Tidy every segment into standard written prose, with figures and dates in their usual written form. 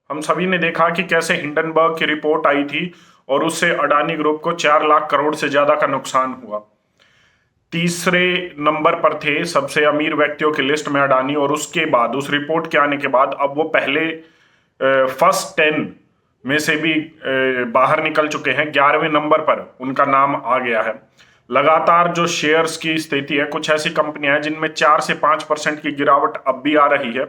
हम सभी ने देखा कि कैसे हिंडनबर्ग की रिपोर्ट आई थी और उससे अडानी ग्रुप को 4 लाख करोड़ से ज्यादा का नुकसान हुआ। तीसरे नंबर पर थे सबसे अमीर व्यक्तियों की लिस्ट में अडानी, और उसके बाद उस रिपोर्ट के आने के बाद अब वो पहले फर्स्ट 10 में से भी बाहर निकल चुके हैं। 11वें नंबर पर उनका नाम आ गया है। लगातार जो शेयर्स की स्थिति है, कुछ ऐसी कंपनियां हैं जिनमें 4 से 5% की गिरावट अब भी आ रही है,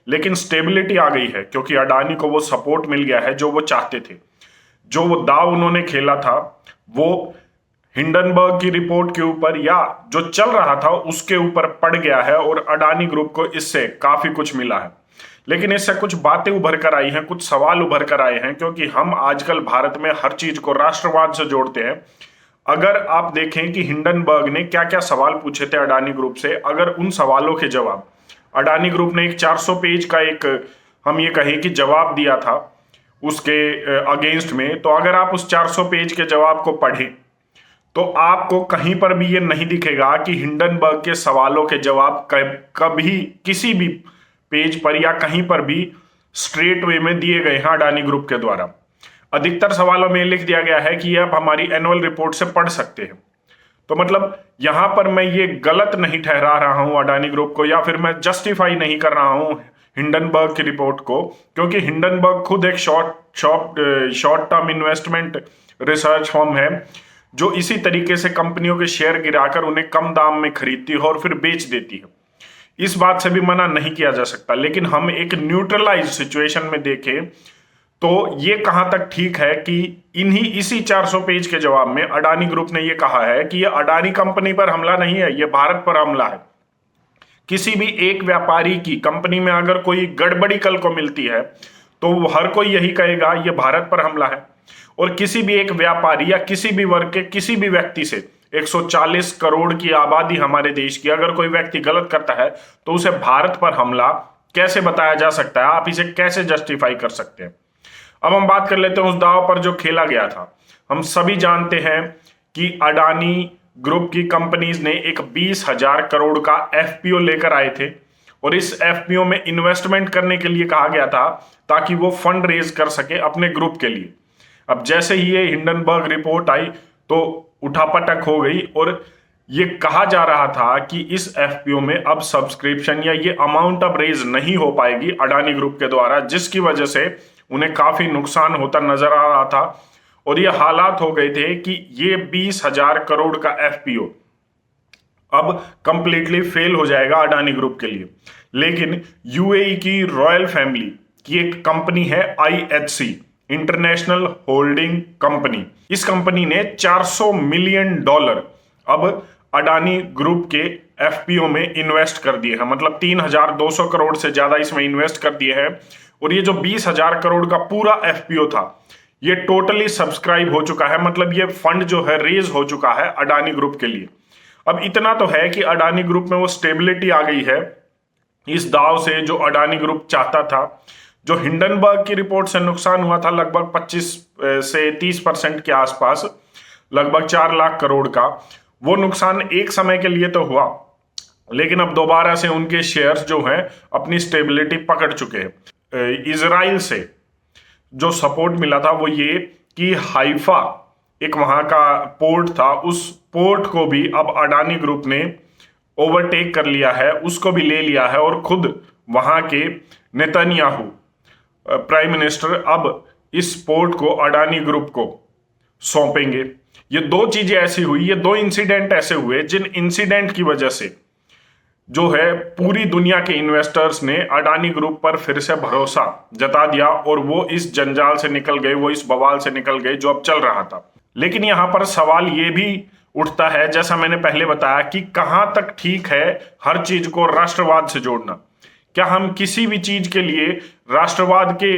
लेकिन स्टेबिलिटी आ गई है क्योंकि अडानी को वो सपोर्ट मिल गया है जो वो चाहते थे। जो वो दाव उन्होंने खेला था वो हिंडनबर्ग की रिपोर्ट के ऊपर या जो चल रहा था उसके ऊपर पड़ गया है, और अडानी ग्रुप को इससे काफी कुछ मिला है। लेकिन इससे कुछ बातें उभर कर आई हैं, कुछ सवाल उभर कर आए हैं, क्योंकि हम आजकल भारत में हर चीज को राष्ट्रवाद से जोड़ते हैं। अगर आप देखें कि हिंडनबर्ग ने क्या क्या सवाल पूछे थे अडानी ग्रुप से, अगर उन सवालों के जवाब अडानी ग्रुप ने एक 400 पेज का एक हम ये कहें कि जवाब दिया था उसके अगेंस्ट में, तो अगर आप उस 400 पेज के जवाब को पढ़ें तो आपको कहीं पर भी ये नहीं दिखेगा कि हिंडनबर्ग के सवालों के जवाब कभी किसी भी पेज पर या कहीं पर भी स्ट्रेट वे में दिए गए हैं अडानी ग्रुप के द्वारा। अधिकतर सवालों में लिख दिया गया है कि ये आप हमारी एनुअल रिपोर्ट से पढ़ सकते हैं। तो मतलब यहां पर मैं ये गलत नहीं ठहरा रहा हूं अडानी ग्रुप को, या फिर मैं जस्टिफाई नहीं कर रहा हूं हिंडनबर्ग की रिपोर्ट को, क्योंकि हिंडनबर्ग खुद एक short term investment research firm है जो इसी तरीके से कंपनियों के शेयर गिराकर उन्हें कम दाम में खरीदती है और फिर बेच देती है। इस बात से भी मना नहीं किया जा सकता, लेकिन हम एक न्यूट्रलाइज सिचुएशन में देखें तो ये कहां तक ठीक है कि इसी 400 पेज के जवाब में अडानी ग्रुप ने ये कहा है कि ये अडानी कंपनी पर हमला नहीं है, ये भारत पर हमला है। किसी भी एक व्यापारी की कंपनी में अगर कोई गड़बड़ी कल को मिलती है तो हर कोई यही कहेगा ये भारत पर हमला है। और किसी भी एक व्यापारी या किसी भी वर्ग के किसी भी व्यक्ति से 140 करोड़ की आबादी हमारे देश की अगर कोई व्यक्ति गलत करता है तो उसे भारत पर हमला कैसे बताया जा सकता है? आप इसे कैसे जस्टिफाई कर सकते हैं? अब हम बात कर लेते हैं उस दाव पर जो खेला गया था। हम सभी जानते हैं कि अडानी ग्रुप की कंपनीज ने एक 20,000 करोड़ का एफपीओ लेकर आए थे, और इस एफपीओ में इन्वेस्टमेंट करने के लिए कहा गया था ताकि वो फंड रेज कर सके अपने ग्रुप के लिए। अब जैसे ही ये हिंडनबर्ग रिपोर्ट आई तो उठापटक हो गई, और ये कहा जा रहा था कि इस एफपीओ में अब सब्सक्रिप्शन या ये अमाउंट अब रेज नहीं हो पाएगी अडानी ग्रुप के द्वारा, जिसकी वजह से उन्हें काफी नुकसान होता नजर आ रहा था। और ये हालात हो गए थे कि ये 20,000 करोड़ का एफपीओ अब कंप्लीटली फेल हो जाएगा अडानी ग्रुप के लिए। लेकिन यूएई की रॉयल फैमिली की एक कंपनी है आईएचसी, इंटरनेशनल होल्डिंग कंपनी। इस कंपनी ने $400 मिलियन अब अडानी ग्रुप के एफपीओ में इन्वेस्ट कर दिए हैं, मतलब 3,200 करोड़ से ज्यादा इसमें इन्वेस्ट कर दिए हैं। और ये जो 20,000 करोड़ का पूरा एफपीओ था ये टोटली सब्सक्राइब हो चुका है, मतलब ये फंड जो है रेज हो चुका है अडानी ग्रुप के लिए। अब इतना तो है कि अडानी ग्रुप में वो स्टेबिलिटी आ गई है इस दाव से जो अडानी ग्रुप चाहता था। जो हिंडनबर्ग की रिपोर्ट से नुकसान हुआ था लगभग 25 से 30% के आसपास, लगभग 4 लाख करोड़ का, वो नुकसान एक समय के लिए तो हुआ, लेकिन अब दोबारा से उनके शेयर्स जो हैं अपनी स्टेबिलिटी पकड़ चुके हैं। इजराइल से जो सपोर्ट मिला था वो ये कि हाइफा एक वहां का पोर्ट था, उस पोर्ट को भी अब अडानी ग्रुप ने ओवरटेक कर लिया है, उसको भी ले लिया है, और खुद वहां के नेतन्याहू प्राइम मिनिस्टर अब इस पोर्ट को अडानी ग्रुप को सौंपेंगे। ये दो चीजें ऐसी हुई, ये दो इंसिडेंट ऐसे हुए जिन इंसिडेंट की वजह से जो है पूरी दुनिया के इन्वेस्टर्स ने अडानी ग्रुप पर फिर से भरोसा जता दिया, और वो इस जंजाल से निकल गए, वो इस बवाल से निकल गए जो अब चल रहा था। लेकिन यहां पर सवाल ये भी उठता है, जैसा मैंने पहले बताया, कि कहां तक ठीक है हर चीज को राष्ट्रवाद से जोड़ना। क्या हम किसी भी चीज के लिए राष्ट्रवाद के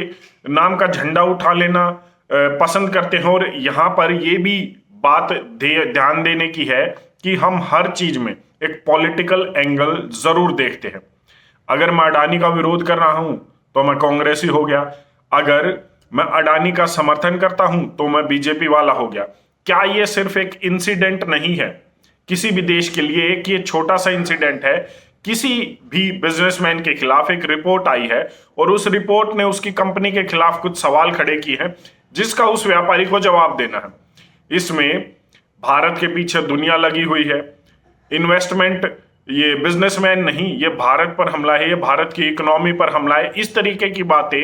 नाम का झंडा उठा लेना पसंद करते हैं? और यहां पर यह भी बात ध्यान देने की है कि हम हर चीज में एक पॉलिटिकल एंगल जरूर देखते हैं। अगर मैं अडानी का विरोध कर रहा हूं तो मैं कांग्रेसी हो गया, अगर मैं अडानी का समर्थन करता हूं तो मैं बीजेपी वाला हो गया। क्या ये सिर्फ एक इंसिडेंट नहीं है किसी भी देश के लिए, एक ये छोटा सा इंसिडेंट है किसी भी बिजनेसमैन के खिलाफ एक रिपोर्ट आई है और उस रिपोर्ट ने उसकी कंपनी के खिलाफ कुछ सवाल खड़े किए हैं जिसका उस व्यापारी को जवाब देना है। इसमें भारत के पीछे दुनिया लगी हुई है, इन्वेस्टमेंट, ये बिजनेसमैन नहीं, ये भारत पर हमला है, ये भारत की इकोनॉमी पर हमला है। इस तरीके की बातें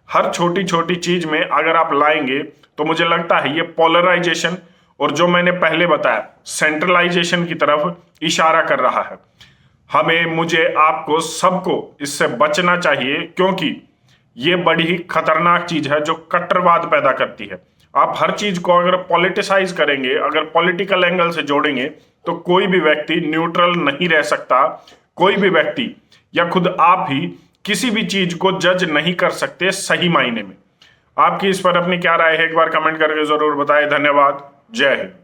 हर छोटी छोटी चीज में अगर आप लाएंगे तो मुझे लगता है ये पोलराइजेशन और जो मैंने पहले बताया सेंट्रलाइजेशन की तरफ इशारा कर रहा है। हमें, मुझे, आपको, सबको इससे बचना चाहिए क्योंकि ये बड़ी ही खतरनाक चीज है जो कट्टरवाद पैदा करती है। आप हर चीज को अगर पॉलिटिसाइज करेंगे, अगर पॉलिटिकल एंगल से जोड़ेंगे तो कोई भी व्यक्ति न्यूट्रल नहीं रह सकता। कोई भी व्यक्ति या खुद आप ही किसी भी चीज को जज नहीं कर सकते सही मायने में। आपकी इस पर अपनी क्या राय है एक बार कमेंट करके जरूर बताएं। धन्यवाद। जय हिंद।